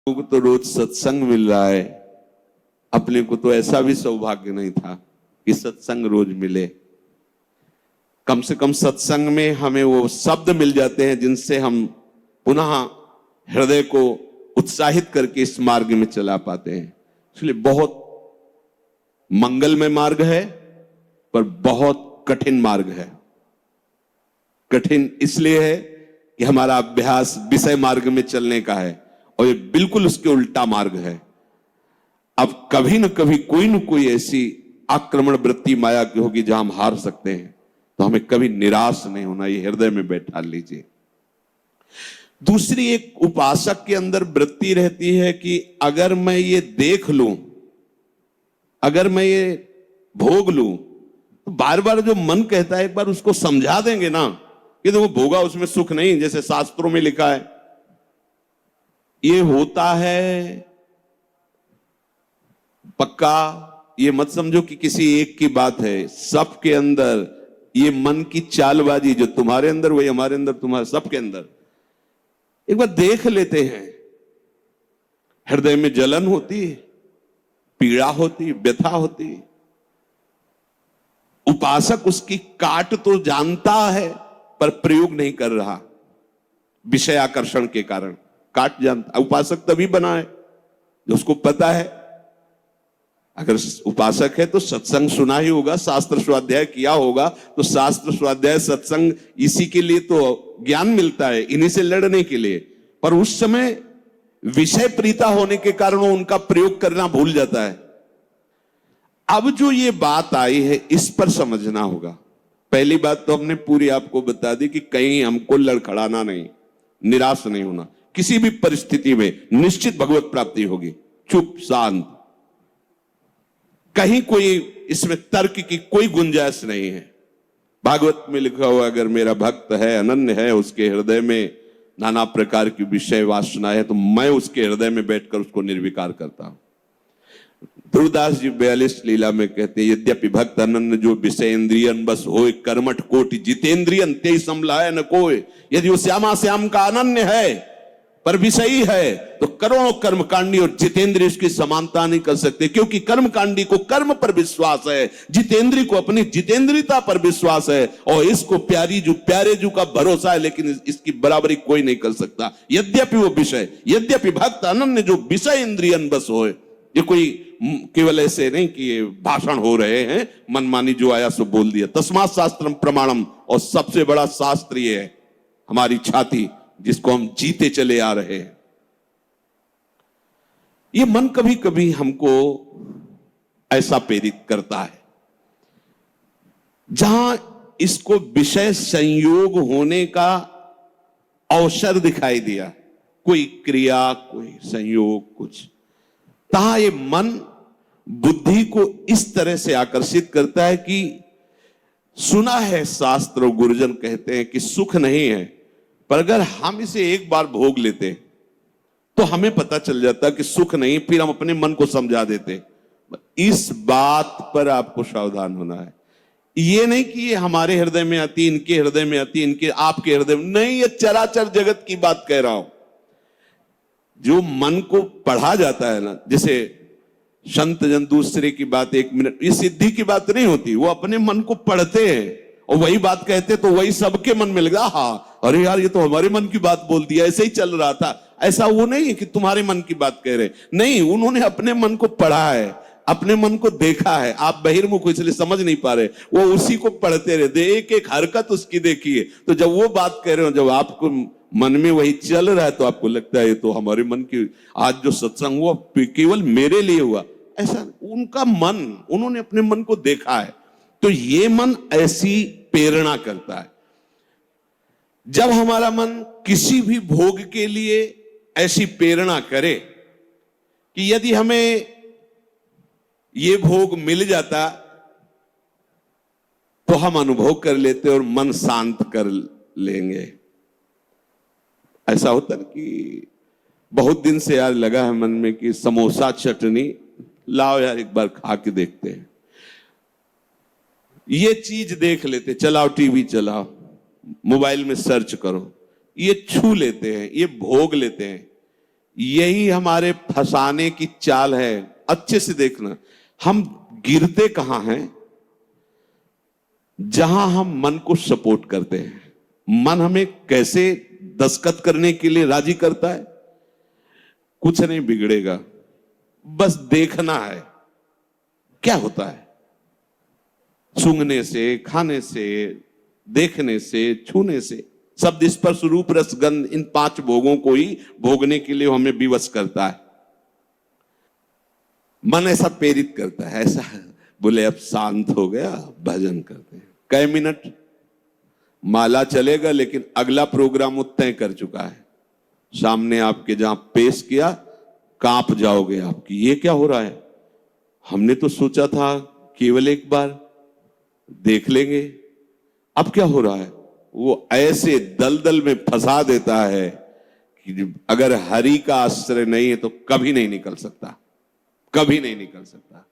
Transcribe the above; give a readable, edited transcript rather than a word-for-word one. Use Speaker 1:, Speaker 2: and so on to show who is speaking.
Speaker 1: को तो रोज सत्संग मिल रहा है, अपने को तो ऐसा भी सौभाग्य नहीं था कि सत्संग रोज मिले। कम से कम सत्संग में हमें वो शब्द मिल जाते हैं जिनसे हम पुनः हृदय को उत्साहित करके इस मार्ग में चला पाते हैं। इसलिए बहुत मंगलमय मार्ग है, पर बहुत कठिन मार्ग है। कठिन इसलिए है कि हमारा अभ्यास विषय मार्ग में चलने का है और ये बिल्कुल उसके उल्टा मार्ग है। अब कभी न कभी कोई न कोई ऐसी आक्रमण वृत्ति माया की होगी जहां हम हार सकते हैं, तो हमें कभी निराश नहीं होना, ये हृदय में बैठा लीजिए। दूसरी एक उपासक के अंदर वृत्ति रहती है कि अगर मैं ये देख लूं, अगर मैं ये भोग लूं, तो बार बार जो मन कहता है एक बार उसको समझा देंगे ना कि वो भोगा उसमें सुख नहीं, जैसे शास्त्रों में लिखा है। ये होता है पक्का, ये मत समझो कि किसी एक की बात है, सबके अंदर ये मन की चालबाजी जो तुम्हारे अंदर वही हमारे अंदर, तुम्हारे सबके अंदर। एक बार देख लेते हैं, हृदय में जलन होती, पीड़ा होती, व्यथा होती। उपासक उसकी काट तो जानता है पर प्रयोग नहीं कर रहा, विषय आकर्षण के कारण काट जानता। उपासक तभी बना है जो उसको पता है। अगर उपासक है तो सत्संग सुना ही होगा, शास्त्र स्वाध्याय किया होगा, तो शास्त्र स्वाध्याय सत्संग इसी के लिए तो ज्ञान मिलता है, इन्हीं से लड़ने के लिए। पर उस समय विषय प्रीता होने के कारण वो उनका प्रयोग करना भूल जाता है। अब जो ये बात आई है इस पर समझना होगा। पहली बात तो हमने पूरी आपको बता दी कि कहीं हमको लड़खड़ाना नहीं, निराश नहीं होना। किसी भी परिस्थिति में निश्चित भगवत प्राप्ति होगी, चुप शांत, कहीं कोई इसमें तर्क की कोई गुंजाइश नहीं है। भागवत में लिखा हुआ, अगर मेरा भक्त है, अनन्य है, उसके हृदय में नाना प्रकार की विषय वासना है, तो मैं उसके हृदय में बैठकर उसको निर्विकार करता हूं। ध्रुवदास जी 42 लीला में कहते हैं, यद्यपि भक्त अनन्य जो विषय इंद्रियन बस होए, कर्मठ कोटि जितेंद्रियन ते समलाय न कोय। यदि वो श्यामा श्याम का अनन्य है पर विषयी है, तो करोड़ों कर्मकांडी और जितेंद्रिय उसकी समानता नहीं कर सकते, क्योंकि कर्मकांडी को कर्म पर विश्वास है, जितेंद्रिय को अपनी जितेंद्रियता पर विश्वास है, और इसको प्यारे जू का भरोसा है, लेकिन इसकी बराबरी कोई नहीं कर सकता। यद्यपि वो विषय, यद्यपि भक्त अनन्य जो विषय इंद्रियन बस होए। ये कोई केवल ऐसे नहीं कि ये भाषण हो रहे हैं, मनमानी जो आया सो बोल दिया। तस्मात् शास्त्रम प्रमाणम, और सबसे बड़ा शास्त्र ये है हमारी छाती, जिसको हम जीते चले आ रहे हैं। ये मन कभी कभी हमको ऐसा प्रेरित करता है जहां इसको विषय संयोग होने का अवसर दिखाई दिया, कोई क्रिया, कोई संयोग, कुछ, तहां ये मन बुद्धि को इस तरह से आकर्षित करता है कि सुना है शास्त्र, गुरुजन कहते हैं कि सुख नहीं है, पर अगर हम इसे एक बार भोग लेते तो हमें पता चल जाता कि सुख नहीं, फिर हम अपने मन को समझा देते। इस बात पर आपको सावधान होना है। ये नहीं कि ये हमारे हृदय में आती, इनके हृदय में आती, इनके आपके हृदय में नहीं, ये चराचर जगत की बात कह रहा हूं। जो मन को पढ़ा जाता है ना, जैसे संत जन दूसरे की बात 1 मिनट, ये सिद्धि की बात नहीं होती, वो अपने मन को पढ़ते हैं और वही बात कहते, तो वही सबके मन में लगा, हाँ अरे यार ये तो हमारे मन की बात बोल दिया, ऐसे ही चल रहा था। ऐसा वो नहीं है कि तुम्हारे मन की बात कह रहे, नहीं, उन्होंने अपने मन को पढ़ा है, अपने मन को देखा है। आप बहिर्मुख इसलिए समझ नहीं पा रहे, वो उसी को पढ़ते रहते, एक एक हरकत उसकी देखिए। तो जब वो बात कह रहे हो, जब आपको मन में वही चल रहा है, तो आपको लगता है ये तो हमारे मन की, आज जो सत्संग हुआ केवल मेरे लिए हुआ। ऐसा उनका मन, उन्होंने अपने मन को देखा है। तो ये मन ऐसी प्रेरणा करता है। जब हमारा मन किसी भी भोग के लिए ऐसी प्रेरणा करे कि यदि हमें ये भोग मिल जाता तो हम अनुभव कर लेते और मन शांत कर लेंगे। ऐसा होता है कि बहुत दिन से यार लगा है मन में कि समोसा चटनी लाओ यार, एक बार खा के देखते हैं। ये चीज देख लेते, चलाओ टीवी चलाओ, मोबाइल में सर्च करो, ये छू लेते हैं, ये भोग लेते हैं। यही हमारे फंसाने की चाल है। अच्छे से देखना, हम गिरते कहां हैं? जहां हम मन को सपोर्ट करते हैं। मन हमें कैसे दस्तखत करने के लिए राजी करता है? कुछ नहीं बिगड़ेगा, बस देखना है क्या होता है। सूंघने से, खाने से, देखने से, छूने से, शब्द स्पर्श रूप रस गंध, इन 5 भोगों को ही भोगने के लिए हमें विवश करता है। मन ऐसा प्रेरित करता है, ऐसा बोले अब शांत हो गया, भजन करते हैं। कई मिनट माला चलेगा, लेकिन अगला प्रोग्राम वो तय कर चुका है। सामने आपके जहां पेश किया, कांप जाओगे आपकी, ये क्या हो रहा है? हमने तो सोचा था केवल एक बार देख लेंगे, अब क्या हो रहा है? वो ऐसे दलदल में फंसा देता है कि अगर हरि का आश्रय नहीं है तो कभी नहीं निकल सकता, कभी नहीं निकल सकता।